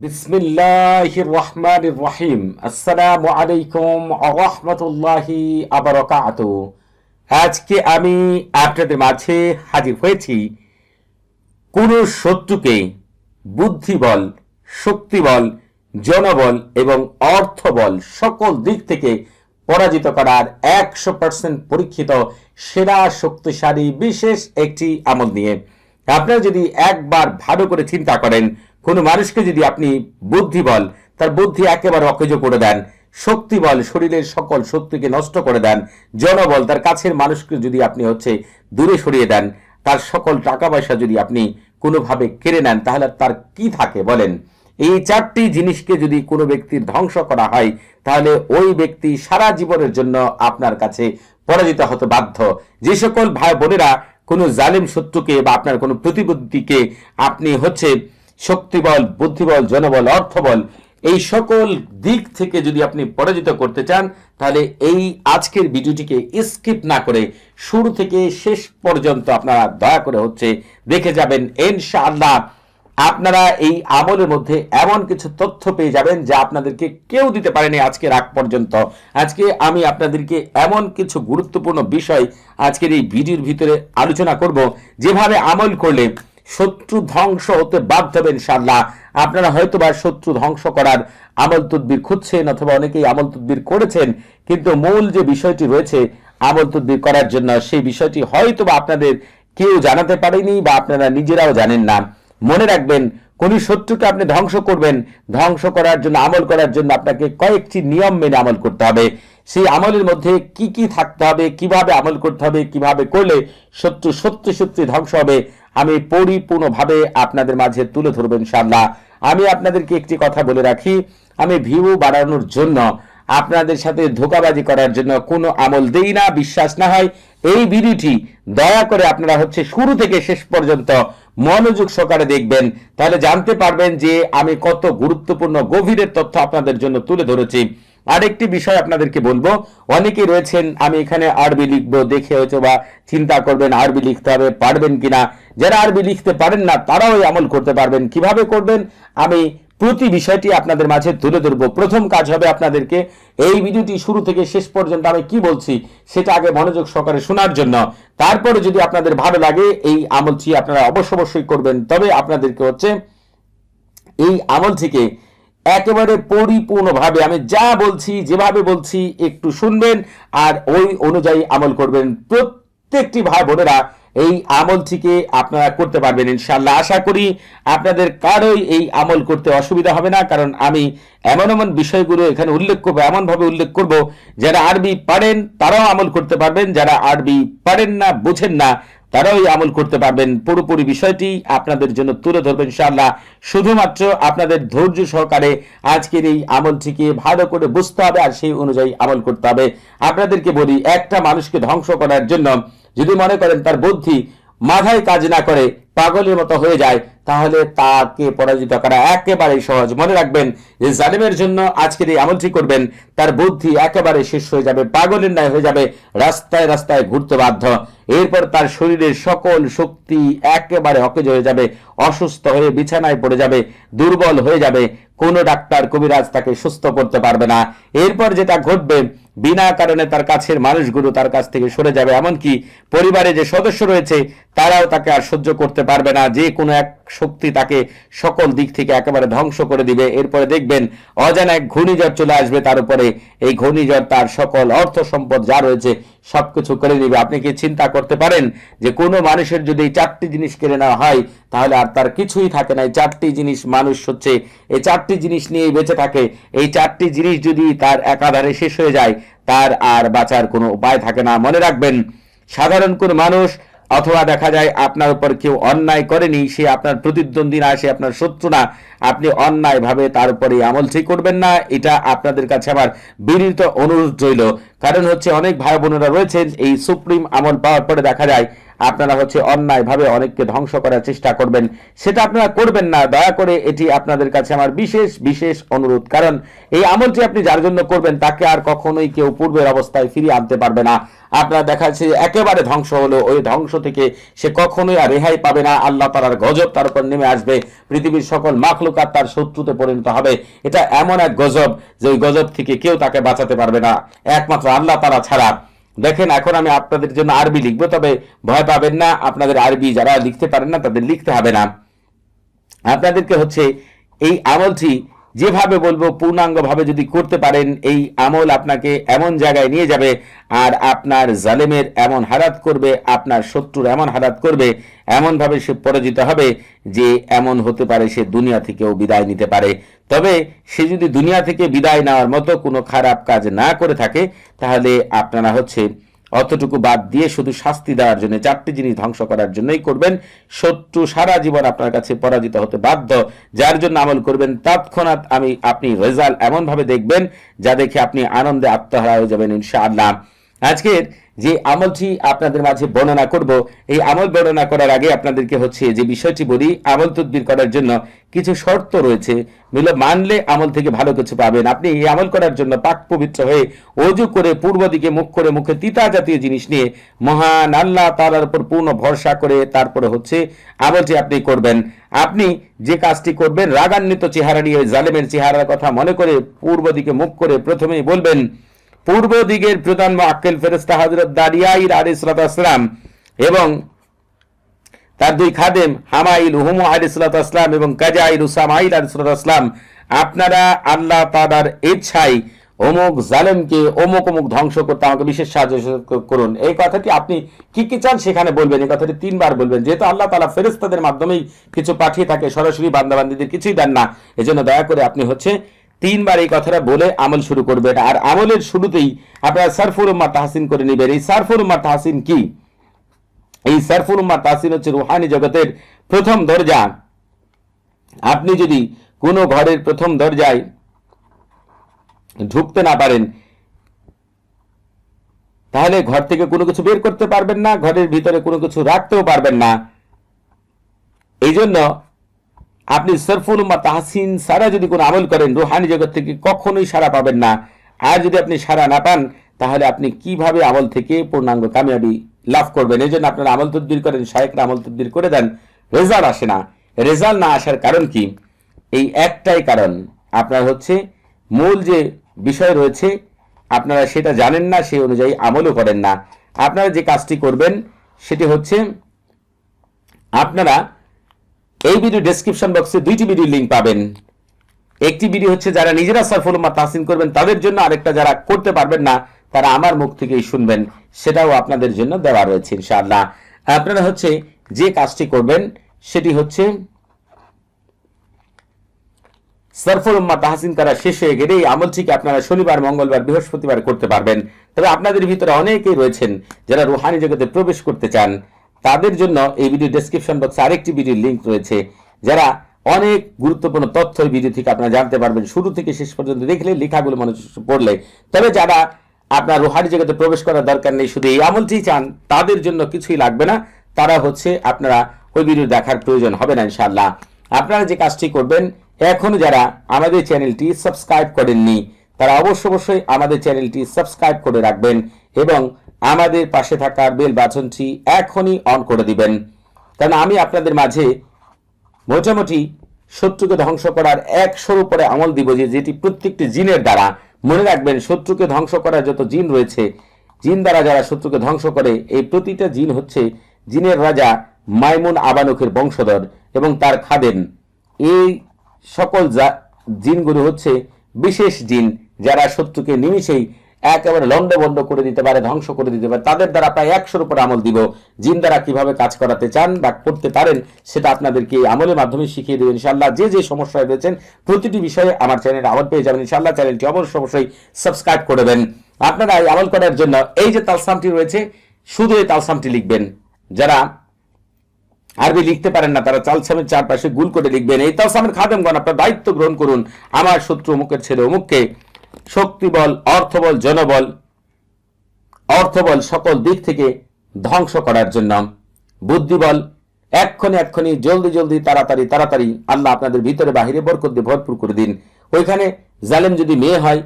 বিসমিল্লাহির রহমানির রহিম। আসসালামু আলাইকুম ওয়া রাহমাতুল্লাহি ওয়া বারাকাতুহু। আজকে আমি আপনাদের মাঝে হাজির হয়েছি কোন শত্রুকে বুদ্ধিবল, শক্তিবল, জনবল এবং অর্থবল সকল দিক থেকে পরাজিত করার 100% পরীক্ষিত সেরা শক্তিশালী বিশেষ একটি আমল নিয়ে। আপনারা যদি একবার ভালো করে চিন্তা করেন, কোনো মানুষকে যদি আপনি বুদ্ধিবল, তার বুদ্ধি একেবারে অকেজো করে দেন, শক্তিবল, শরীরের সকল শক্তিকে নষ্ট করে দেন, জনবল, তার কাছের মানুষকে যদি আপনি দূরে সরিয়ে দেন, তার সকল টাকা পয়সা যদি আপনি কোনোভাবে কেড়ে নেন, তাহলে তার কি থাকে বলেন? এই চারটি জিনিসকে যদি কোনো ব্যক্তির ধ্বংস করা হয়, তাহলে ওই ব্যক্তি সারা জীবনের জন্য আপনার কাছে পরাজিত হতে বাধ্য। যে সকল ভাই বোনেরা কোনো জালিম শত্রুকে বা আপনার কোনো প্রতিদ্বন্দ্বীকে আপনি শক্তিবল, বুদ্ধিবল, জনবল, অর্থবল, এই সকল দিক থেকে যদি আপনি পরাজিত করতে চান, তাহলে এই আজকের ভিডিওটিকে স্কিপ না করে শুরু থেকে শেষ পর্যন্ত আপনারা দয়া করে দেখে যাবেন। ইনশাআল্লাহ আপনারা এই আমলের মধ্যে এমন কিছু তথ্য পেয়ে যাবেন যা আপনাদেরকে কেউ দিতে পারেনি আজকের আগ পর্যন্ত। আজকে আমি আপনাদেরকে এমন কিছু গুরুত্বপূর্ণ বিষয় আজকের এই ভিডিওর ভিতরে আলোচনা করব, যেভাবে আমল করলে শত্রু ধ্বংস হতে বাধ্য হবেন ইনশাআল্লাহ। আপনারা হয়তোবা শত্রু ধ্বংস করার আমল তদবির খুঁজছেন, অথবা অনেকেই আমল তদবির করেছেন, কিন্তু মূল যে বিষয়টি রয়েছে আমল তদবির করার জন্য, সেই বিষয়টি হয়তোবা আপনাদের কেউ জানাতে পারেনি বা আপনারা নিজেরাও জানেন না। মনে রাখবেন, কোন শত্রুকে আপনি ধ্বংস করবেন, ধ্বংস করার জন্য, আমল করার জন্য আপনাকে কয়েকটি নিয়ম মেনে আমল করতে হবে। সেই আমলের মধ্যে কি কি থাকতে হবে, কিভাবে আমল করতে হবে, কিভাবে করলে শত্রু সত্যি সত্যি ধ্বংস হবে, আমি পরিপূর্ণভাবে আপনাদের মাঝে তুলে ধরবো ইনশাআল্লাহ। আমি আপনাদেরকে একটি কথা বলে রাখি, আমি ভিউ বাড়ানোর জন্য, আপনাদের সাথে ধোঁকাবাজি করার জন্য কোনো আমল দেই না। বিশ্বাস না হয় এই ভিডিওটি দয়া করে আপনারা শুরু থেকে শেষ পর্যন্ত মনোযোগ সহকারে দেখবেন, তাহলে জানতে পারবেন যে আমি কত গুরুত্বপূর্ণ গভীরের তথ্য আপনাদের জন্য তুলে ধরেছি। আরেকটি বিষয় আপনাদেরকে বলবো, অনেকেই রয়েছেন আমি এখানে আরবি লিখবো দেখে বা চিন্তা করবেন আরবি লিখতে হবে, পারবেন কিনা। যারা আরবি লিখতে পারেন না তারাও এই আমল করতে পারবেন। কিভাবে করবেন আমি প্রতি বিষয়টি আপনাদের মাঝে তুলে ধরবো। প্রথম কাজ হবে আপনাদেরকে এই ভিডিওটি শুরু থেকে শেষ পর্যন্ত আমি কি বলছি সেটা আগে মনোযোগ সহকারে শোনার জন্য। তারপরে যদি আপনাদের ভালো লাগে এই আমলটি আপনারা অবশ্যই করবেন। তবে আপনাদেরকে এই আমলটিকে একেবারে পরিপূর্ণভাবে আমি যা বলছি, যেভাবে বলছি একটু শুনবেন আর ওই অনুযায়ী আমল করবেন। প্রত্যেকটি ভাই বোনেরা এই আমলটিকে আপনারা করতে পারবেন ইনশাআল্লাহ। আশা করি আপনাদের কারোই এই আমল করতে অসুবিধা হবে না, কারণ আমি এমন বিষয়গুলো এখানে উল্লেখ করবো, এমনভাবে উল্লেখ করব যারা আরবি পারেন তারাও আমল করতে পারবেন, যারা আরবি পারেন না, বুঝেন না, তারাও এই আমল করতে পারবেন। পুরোপুরি বিষয়টি আপনাদের জন্য তুলে ধরবেন ইনশাআল্লাহ। শুধুমাত্র আপনাদের ধৈর্য সহকারে আজকের এই আমলটিকে ভালো করে বুঝতে হবে আর সেই অনুযায়ী আমল করতে হবে। আপনাদেরকে বলি, একটা মানুষকে ধ্বংস করার জন্য যদি মনে করেন তার বুদ্ধি মাথায় কাজ না করে, পাগলের মতো হয়ে যায়, তাহলে তাকে পরাজিত করা একেবারেই সহজ। মনে রাখবেন যে জালিমের জন্য আজকের এই আমলটি করবেন, তার বুদ্ধি একেবারে শেষ হয়ে যাবে, পাগলের ন্যায় হয়ে যাবে, রাস্তায় রাস্তায় ঘুরতে বাধ্য। এরপর তার শরীরের সকল শক্তি একেবারে অকেজ হয়ে যাবে, অসুস্থ হয়ে বিছানায় পড়ে যাবে, দুর্বল হয়ে যাবে, কোনো ডাক্তার কবিরাজ তাকে সুস্থ করতে পারবে না। এরপর যেটা ঘটবে, বিনা কারণে তার কাছের মানুষগুলো তার কাছ থেকে সরে যাবে, এমনকি পরিবারে যে সদস্য রয়েছে তারাও তাকে আর সহ্য করতে পারবে না। যে কোনো এক শক্তি তাকে সকল দিক থেকে একেবারে ধ্বংস করে দিবে। এরপরে দেখবেন অজানা এক ঘূর্ণিঝড় চলে আসবে তার উপরে, এই ঘূর্ণিঝড় তার সকল অর্থ সম্পদ যা রয়েছে সবকিছু করে নিবে। আপনি কি চিন্তা করতে পারেন যে কোনো মানুষের যদি এই চারটি জিনিস কেড়ে নেওয়া হয়, তাহলে আর তার কিছুই থাকে না। এই চারটি জিনিস মানুষ এই চারটি জিনিস নিয়েই বেঁচে থাকে। এই চারটি জিনিস যদি তার একাধারে শেষ হয়ে যায়, তার আর বাঁচার কোনো উপায় থাকে না। মনে রাখবেন, সাধারণ কোন মানুষ অথবা দেখা যায় আপনার উপর কেউ অন্যায় করেনি, সে আপনার প্রতিদ্বন্দ্বী না, সে আপনার শত্রু না, আপনি অন্যায় ভাবে তার উপরে আমলটি করবেন না। এটা আপনাদের কাছে আমার বিনীত অনুরোধ রইল। কারণ অনেক ভাই বোনেরা রয়েছেন এই সুপ্রিম আমল পাওয়ার পরে দেখা যায় আপনারা অন্যায় ভাবে অনেককে ধ্বংস করার চেষ্টা করবেন, সেটা আপনারা করবেন না। দয়া করে এটি আপনাদের কাছে আমার বিশেষ অনুরোধ। কারণ এই আমলটি আপনি যার জন্য করবেন তাকে আর কখনোই কেউ পূর্বের অবস্থায় ফিরিয়ে আনতে পারবে না। আপনারা দেখা যাচ্ছে একেবারে ধ্বংস হলো, ওই ধ্বংস থেকে সে কখনোই আর রেহাই পাবে না। আল্লাহ তাআলার গজব তার উপর নেমে আসবে, পৃথিবীর সকল মাখলুক মখলুকাত তার শত্রুতে পরিণত হবে। এটা এমন এক গজব যে ওই গজব থেকে কেউ তাকে বাঁচাতে পারবে না একমাত্র আল্লাহ তাআলা ছাড়া। দেখেন, এখন আমি আপনাদের জন্য আরবি লিখবো, তবে ভয় পাবেন না, আপনাদের আরবি যারা লিখতে পারেন না তাদের লিখতে হবে না। আপনাদেরকে হচ্ছে এই আমলটি যেভাবে বলবো পূর্ণাঙ্গভাবে যদি করতে পারেন, এই আমল আপনাকে এমন জায়গায় নিয়ে যাবে আর আপনার জালেমের এমন হারাত করবে, আপনার শত্রুর এমন হারাত করবে, এমনভাবে সে পরাজিত হবে যে এমন হতে পারে সে দুনিয়া থেকেও বিদায় নিতে পারে। তবে সে যদি দুনিয়া থেকে বিদায় নেওয়ার মতো কোনো খারাপ কাজ না করে থাকে, তাহলে আপনারা হচ্ছে অতটুকু বাদ দিয়ে শুধু শাস্তি দেওয়ার জন্য, চারটি জিনিস ধ্বংস করার জন্যই করবেন। শত্রু সারা জীবন আপনার কাছে পরাজিত হতে বাধ্য। যার জন্য আমল করবেন তৎক্ষণাৎ আপনি রেজাল্ট এমনভাবে দেখবেন যা দেখে আপনি আনন্দে আত্মহারা হয়ে যাবেন ইনশাআল্লাহ। আজকের যে আমলটি আপনাদের মাঝে বর্ণনা করব, এই আমল বর্ণনা করার আগে আপনাদেরকে হচ্ছে যে বিষয়টি বলি, আমল তদবির করার জন্য কিছু শর্ত রয়েছে, মিলে মানলে আমল থেকে ভালো কিছু পাবেন। আপনি এই আমল করার জন্য পাক পবিত্র হয়ে ওযু করে পূর্ব দিকে মুখ করে মুখে তিতা জাতীয় জিনিস নিয়ে মহান আল্লাহ তাআলার উপর পূর্ণ ভরসা করে তারপরে হচ্ছে আমলটি আপনি করবেন। আপনি যে কাজটি করবেন, রাগান্বিত চেহারা নিয়ে জালেমের চেহারার কথা মনে করে পূর্ব দিকে মুখ করে প্রথমেই বলবেন, পূর্ব দিকের প্রধান মুআক্কিল ফেরেশতা হযরত দারিয়াইর আলাইহিস সালাম এবং তার দুই খাদেম হামাইল হুমু আলাইহিস সালাম এবং কাজাইল উসামাইল আলাইহিস সালাম, আপনারা আল্লাহ তাআলার ইচ্ছায় অমুক জালেমকে অমুক অমুক ধ্বংস করতে আমাকে বিশেষ সাহায্য করুন। এই কথাটি আপনি কি কি চান সেখানে বলবেন, এই কথাটি 3 বার বলবেন। যেহেতু আল্লাহ তাআলা ফেরেশতাদের মাধ্যমেই কিছু পাঠিয়ে থাকে, সরাসরি বান্দাবান্দীদের কিছুই দেন না, এজন্য দয়া করে আপনি হচ্ছে 3 বার এই কথাটা বলে আমল শুরু করবেন। আর আমলের শুরুতেই আপনারা সারফুল উম্মাহ তাহসিন করে নেবেন। এই সারফুল উম্মাহ তাহসিন কি? এই সারফুল উম্মাহ তাহসিন হচ্ছে রুহানি জগতের প্রথম দরজা। আপনি যদি কোনো ঘরের প্রথম দরজায় ঢুকতে না পারেন, তাহলে ঘর থেকে কোনো কিছু বের করতে পারবেন না, ঘরের ভিতরে কোনো কিছু রাখতেও পারবেন না। এই জন্য আপনি সারফুল উম্মাহ তাহসিন সারা যদি কোনো আমল করেন, রুহানি জগৎ থেকে কখনোই সারা পাবেন না। আর যদি আপনি সারা না পান, তাহলে আপনি কিভাবে আমল থেকে পূর্ণাঙ্গ কামিয়াবি লাভ করবেন? এই জন্য আপনারা আমল তদবির করেন, শায়েখরা আমল তদবির করে দেন, রেজাল্ট আসে না। রেজাল্ট না আসার কারণ কি? এই একটাই কারণ, আপনার হচ্ছে মূল যে বিষয় রয়েছে আপনারা সেটা জানেন না, সেই অনুযায়ী আমলও করেন না। আপনারা যে কাজটি করবেন সেটি হচ্ছে, আপনারা এই ভিডিও ডেসক্রিপশন বক্সে 2টি ভিডিও লিঙ্ক পাবেন। একটি ভিডিও হচ্ছে যারা নিজেরা সারফুল উম্মাহ তাহসিন করবেন তাদের জন্য, আরেকটা যারা করতে পারবেন না তারা আমার মুখ থেকেই শুনবেন, সেটাও আপনাদের জন্য দেওয়া রয়েছে ইনশাআল্লাহ। আপনারা হচ্ছে যে কাজটি করবেন সেটি হচ্ছে, সারফুল উম্মাহ তাহসিন করা শেষ হয়ে গেলে এই আমলটিকে আপনারা শনিবার, মঙ্গলবার, বৃহস্পতিবার করতে পারবেন। তবে আপনাদের ভিতরে অনেকেই রয়েছেন যারা রুহানি জগতে প্রবেশ করতে চান, তাদের জন্য এই ভিডিও ডেসক্রিপশন বক্সে আরেকটি ভিডিওর লিঙ্ক রয়েছে, যারা অনেক গুরুত্বপূর্ণ তথ্য এই ভিডিও থেকে আপনারা জানতে পারবেন, শুরু থেকে শেষ পর্যন্ত দেখলে, লেখাগুলো মনে পড়লে। তবে যারা আপনার রুহানি জগতে প্রবেশ করার দরকার নেই, শুধু এই আমলটি চান, তাদের জন্য কিছুই লাগবে না, তারা হচ্ছে আপনারা ওই ভিডিও দেখার প্রয়োজন হবে না ইনশাআল্লাহ। আপনারা যে কাজটি করবেন, এখনো যারা আমাদের চ্যানেলটি সাবস্ক্রাইব করেননি তারা অবশ্যই আমাদের চ্যানেলটি সাবস্ক্রাইব করে রাখবেন এবং আমাদের পাশে থাকা বেল বাটনটি এখনই অন করে দিবেন। কারণ আমি আপনাদের মাঝে মোটামুটি শত্রুকে ধ্বংস করার 100-র উপরে আমল দিব, যেটি প্রত্যেকটি জিনের দ্বারা। মনে রাখবেন, শত্রুকে ধ্বংস করার যত জিন রয়েছে, জিন দ্বারা যারা শত্রুকে ধ্বংস করে, এই প্রতিটা জিন হচ্ছে জিনের রাজা মাইমুন আবানুকের বংশধর এবং তার খাদেম। এই সকল জিনগুলো হচ্ছে বিশেষ জিন যারা শত্রুকে নিমিষেই একেবারে লন্ডভন্ড করে দিতে পারে, ধ্বংস করে দিতে পারে। তাদের দ্বারা প্রায় 100-র উপর আমল দিব। জিন দ্বারা কিভাবে কাজ করাতে চান বা করতে পারেন সেটা আপনাদেরকে এই আমলের মাধ্যমে শিখিয়ে দেবেন ইনশাআল্লাহ। যে যে সমস্যায় রয়েছেন প্রতিটি বিষয়ে আমার চ্যানেলে আমল পেয়ে যাবেন ইনশাআল্লাহ। চ্যানেলটি অবশ্যই সাবস্ক্রাইব করে দেবেন। আপনারা এই আমল করার জন্য এই যে তালসামটি রয়েছে, শুধু এই তালসামটি লিখবেন। যারা আরবি লিখতে পারেন না তারা তালসামের চারপাশে গুল করে লিখবেন, এই তালসামের খাদেমগণ আপনার দায়িত্ব গ্রহণ করুন, আমার শত্রু অমুকের ছেলে অমুককে শক্তিবল, অর্থবল, জনবল, অর্থবল সকল দিক থেকে ধ্বংস করার জন্য, বুদ্ধিবল এক্ষুনি জলদি তাড়াতাড়ি আল্লাহ আপনাদের ভিতরে বাহিরে বরকত দিয়ে ভরপুর করে দিন। ওইখানে জালেম যদি মেয়ে হয়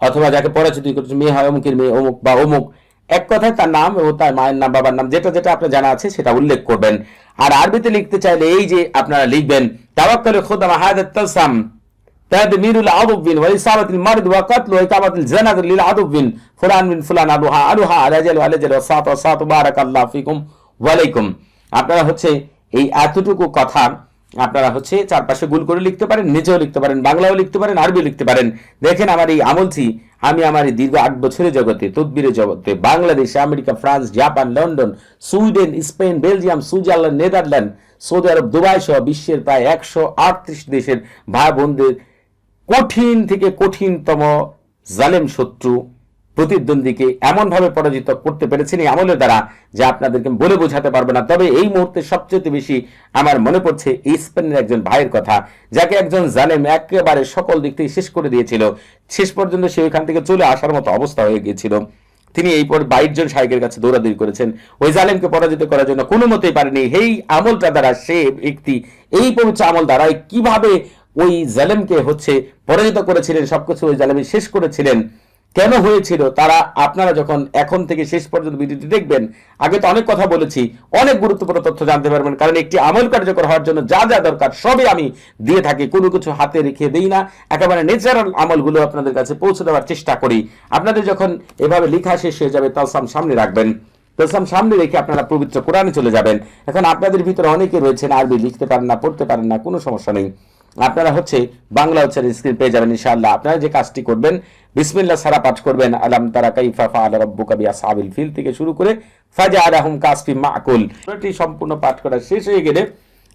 অথবা যাকে পরাচিত করছে মেয়ে হয়, অমুকের মেয়ে অমুক বা অমুক, এক কথায় তার নাম ও তার মায়ের নাম, বাবার নাম, যেটা আপনার জানা আছে সেটা উল্লেখ করবেন। আর আরবিতে লিখতে চাইলে এই যে আপনারা লিখবেন তাওয়াক্কালু খুদামা হাদা তালসাম তাদমিরুল আদুবিন ওয়া ইসারাতুল মারদ ওয়া কাতলু ওয়া ইকামাতুল জানাত লিল আদুবিন ফুলান বিন ফুলান আলুহা আলুহা আলাজাল আলাজাল ওয়া সাত ওয়া সাত বারাকাল্লাহু ফিকুম ওয়া আলাইকুম। আপনারা হচ্ছে এই এতটুকু কথা আপনারা হচ্ছে চারপাশে গুল করে লিখতে পারেন, নিজেও লিখতে পারেন, বাংলাও লিখতে পারেন, আরবিও লিখতে পারেন। দেখেন আমার এই আমলটি আমি আমার এই দীর্ঘ 8 বছরের জগতে, তদবিরের জগতে, Bangladesh, America, France, Japan, London, Sweden, Spain, Belgium, Switzerland, Netherland, Saudi Arab সহ বিশ্বের প্রায় 138 দেশের ভাই বোনদের কঠিন থেকে কঠিনতম জালেম শত্রু প্রতিদ্বন্দ্বীকে এমনভাবে পরাজিত করতে পেরেছেন এই আমলের দ্বারা, যা আপনাদেরকে বলে বোঝাতে পারবে না। তবে এই মুহূর্তে সবচেয়ে বেশি আমার মনে পড়ছে স্পেনের একজন ভাইয়ের কথা, যাকে একজন জালেম একেবারে সকল দিক থেকে শেষ করে দিয়েছিল। শেষ পর্যন্ত সে ওইখান থেকে চলে আসার মতো অবস্থা হয়ে গিয়েছিল। তিনি এই পর 22 জন শায়েখের কাছে দৌড়াদৌড়ি করেছেন, ওই জালেমকে পরাজিত করার জন্য কোনো মতেই পারেনি। এই আমলটা দ্বারা সে ব্যক্তি এই পবিত্র আমল দ্বারা কিভাবে ওই জালেমকে হচ্ছে পরাজিত করেছিলেন, সবকিছু ওই জালেমে শেষ করেছিলেন, কেন হয়েছিল, তারা আপনারা যখন এখন থেকে শেষ পর্যন্ত ভিডিওটি দেখবেন, আগে তো অনেক কথা বলেছি, অনেক গুরুত্বপূর্ণ তথ্য জানতে পারবেন। কারণ একটি আমল কার্যকর হওয়ার জন্য যা যা দরকার সবই আমি দিয়ে থাকি, কোনো কিছু হাতে রেখে দিই না, একেবারে ন্যাচারাল আমলগুলো আপনাদের কাছে পৌঁছে দেওয়ার চেষ্টা করি। আপনাদের যখন এভাবে লেখা শেষ হয়ে যাবে তালসাম সামনে রাখবেন, তালসাম সামনে রেখে আপনারা পবিত্র কোরআনে চলে যাবেন। এখন আপনাদের ভিতরে অনেকে রয়েছেন আরবি লিখতে পারেন না, পড়তে পারেন না, কোনো সমস্যা নেই, আপনারা হচ্ছে বাংলা উচ্চারণ স্ক্রিন পেয়ে যাবেন ইনশাআল্লাহ। আপনারা যে কাজটি করবেন, বিসমিল্লাহ সারা পাঠ করবেন, আলাম তারা কাইফা ফাআলা রাব্বুকা বিআসহাবিল ফিল থেকে শুরু করে ফাজআলাহুম কাসফিম মাকুল, এটি সম্পূর্ণ পাঠ করা শেষ হয়ে গেলে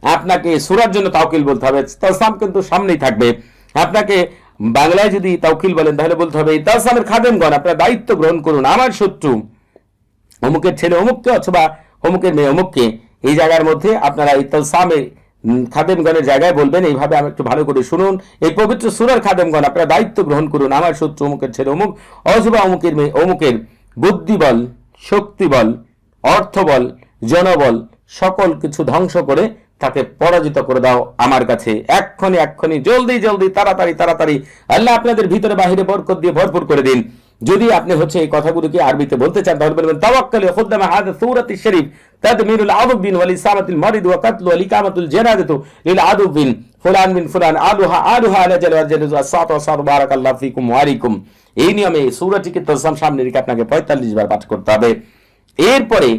আপনাকে সূরার জন্য তাওকিল বলতে হবে। তালসাম কিন্তু সামনেই থাকবে। আপনাকে বাংলায় যদি তাওকিল বলেন তাহলে বলতে হবে, এই তালসামের খাদেমগণ আপনারা দায়িত্ব গ্রহণ করুন, আমার শত্রু অমুকের ছেলে অমুককে অথবা অমুকের মেয়ে অমুককে, এই জায়গার মধ্যে আপনারা এই তালসামে খাদেমগণের জায়গায় বলবেন, এইভাবে আমি একটু ভালো করে শুনুন, এই পবিত্র সূরার খাদেমগণ আপনারা দায়িত্ব গ্রহণ করুন, আমার শত্রু অমুকের ছেলে অমুক অথবা অমুকের মেয়ে অমুকের বুদ্ধিবল, শক্তিবল, অর্থবল, জনবল সকল কিছু ধ্বংস করে তাকে পরাজিত করে দাও আমার কাছে, এক্ষুনি এক্ষুনি, জলদি জলদি, তাড়াতাড়ি তাড়াতাড়ি। আল্লাহ আপনাদের ভিতরে বাহিরে বরকত দিয়ে ভরপুর করে দিন। যদি আপনি হচ্ছে এই কথাগুলোকে আরবিতে বলতে চান তাহলে বলবেন, তাওয়াক্কালু খুদামা হাদা সূরাতি শরীফ তাদমিরুল আদুবিন ওয়া ইসামাতুল মারিদ ওয়া কাতলু ওয়া ইকামাতুল জানাজাতু লিল আদুবিন ফুলান বিন ফুলান আলুহা আলুহা আলাজাল ওয়াজাল সাত ওয়া সাত বারাকাল্লাহু ফিকুম ওয়া আলাইকুম। এই নিয়মে এই সূরাটিকে তালসাম সামনে রেখে আপনাকে 45 বার পাঠ করতে হবে। এরপরে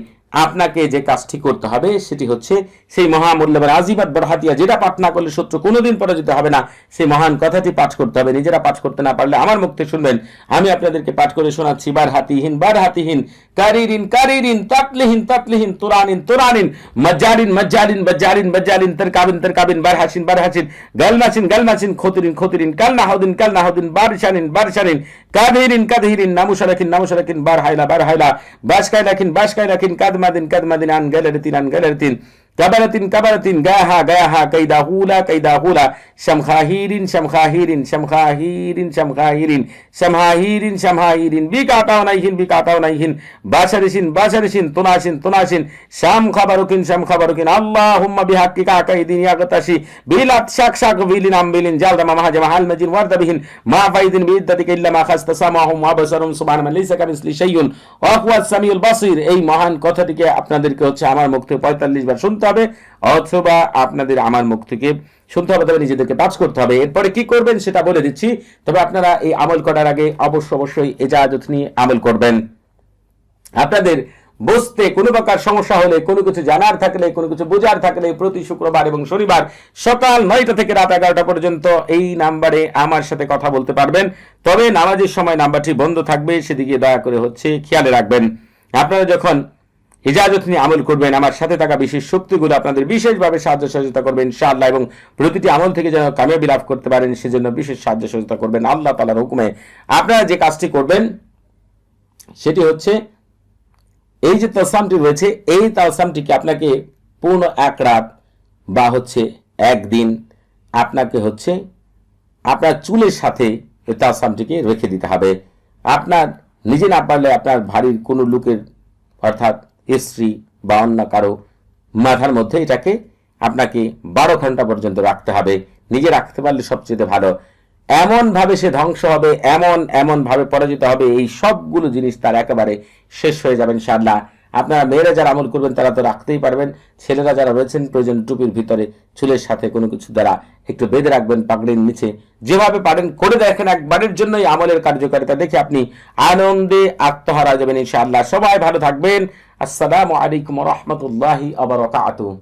আপনাকে যে কাজটি করতে হবে সেটি হচ্ছে সেই মহামূল্যবান আজিবাত বরহাতিয়া, যেটা পাঠ না করলে শত্রু কোনোদিন পরাজিত হবে না, সেই মহান কথাটি পাঠ করতে হবে। নিজেরা পাঠ করতে না পারলে আমার মুখ থেকে শুনবেন, আমি আপনাদেরকে পাঠ করে শোনাচ্ছি। বারহাতিহীন বারহাতিহীন, কারিরিন কারিরিন, তাতলিহীন তাতলিহীন, তুরানিন তুরানিন, মজ্জারিন মজ্জারিন, বজ্জারিন বজ্জারিন, তারকাবিন তারকাবিন, বারহাসিন বারহাসিন, গালমাসিন গালমাসিন, খতিরিন খতিরিন, কালনাহুদিন কালনাহুদিন, বারশানিন বারশানিন, কাদহিরিন কাদহিরিন, নামুশারাকিন নামুশারাকিন, বারহাইলা বারহাইলা, বাশকাইলাকিন বাশকাইলাকিন, কাদমাদিন কাদমাদিন, আন গালারিতিন কাবারাতিন কাবারাতিন, গাহা গাহা, কাইদাহুলা কাইদাহুলা, শামখাহিরিন শামখাহিরিন শামখাহিরিন শামখাহিরিন শামহাহিরিন শামহাহিরিন, বিকাতাওনাইহিন বিকাতাওনাইহিন, বাশারিসিন বাশারিসিন, তুনাসিন তুনাসিন, শাম খাবারুকিন শাম খাবারুকিন, আল্লাহুম্মা বিহাক্কিকা কাইদিন ইয়াগতাশি বিলাত শাক শাক বিলিন আমবিলিন, জালদামা মাহাজামা হালমাজিন ওয়ারদাবিহিন মা ফাইদিন বিইদ্দাতিকা ইল্লা মা খাসতা সামাহুম ওয়া বাসারুম সুবহানাল্লাহি লাইসা কামিসলি শাইউন ওয়া হুয়াস সামিউল বাসির। এই মহান কথাটিকে আপনাদেরকে হচ্ছে আমার মুখ থেকে 45 বার শুনতে হবে, অথবা আপনাদের আমার মুখ থেকে শুনতে হবে, তবে নিজেদেরকে পাঠ করতে হবে। এরপরে কি করবেন সেটা বলে দিচ্ছি, তবে আপনারা এই আমল করার আগে অবশ্যই ইজাজত নিয়ে আমল করবেন। আপনাদের বুঝতে কোনো প্রকার সমস্যা হলে, কোনো কিছু জানার থাকলে, কোনো কিছু বোঝার থাকলে প্রতি শুক্রবার এবং শনিবার সকাল 9টা থেকে রাত 11টা পর্যন্ত এই নাম্বারে আমার সাথে কথা বলতে পারবেন। তবে নামাজের সময় নাম্বারটি বন্ধ থাকবে, সেদিকে দয়া করে হচ্ছে খেয়ালে রাখবেন। আপনারা যখন ইজাজত নিয়ে আমল করবেন, আমার সাথে থাকা বিশেষ শক্তিগুলো আপনাদের বিশেষভাবে সাহায্য সহযোগিতা করবেন ইনশাআল্লাহ, এবং প্রতিটি আমল থেকে যেন কামিয়াবি লাভ করতে পারেন সেজন্য বিশেষ সাহায্য সহযোগিতা করবেন আল্লাহ তাআলার হুকুমে। আপনারা যে কাজটি করবেন সেটি হচ্ছে, এই যে তালসামটি রয়েছে, এই তালসামটিকে আপনাকে পূর্ণ এক রাত বা হচ্ছে একদিন আপনাকে হচ্ছে আপনার চুলের সাথে এই তালসামটিকে রেখে দিতে হবে। আপনার নিজে না পারলে আপনার বাড়ির কোনো লোকের, অর্থাৎ স্ত্রী বা অন্য কারো মাথার মধ্যে এটাকে আপনাকে 12 ঘন্টা পর্যন্ত রাখতে হবে। নিজে রাখতে পারলে সবচেয়ে ভালো। এমন ভাবে সে ধ্বংস হবে, এমন ভাবে পরাজিত হবে, এই সবগুলো জিনিস তার একেবারে শেষ হয়ে যাবে ইনশাআল্লাহ। আপনারা মেয়েরা যারা আমল করবেন তারা তো রাখতেই পারবেন, ছেলেরা যারা রয়েছেন প্রয়োজন টুপির ভিতরে চুলের সাথে কোনো কিছু দ্বারা একটু বেঁধে রাখবেন পাগড়ির নিচে। যেভাবে পারেন করে দেখেন, একবারের জন্যই আমলের কার্যকারিতা দেখে আপনি আনন্দে আত্মহারা যাবেন ইনশাআল্লাহ। সবাই ভালো থাকবেন। আসসালামু আলাইকুম ওয়া রাহমাতুল্লাহি ওয়া বারাকাতুহু।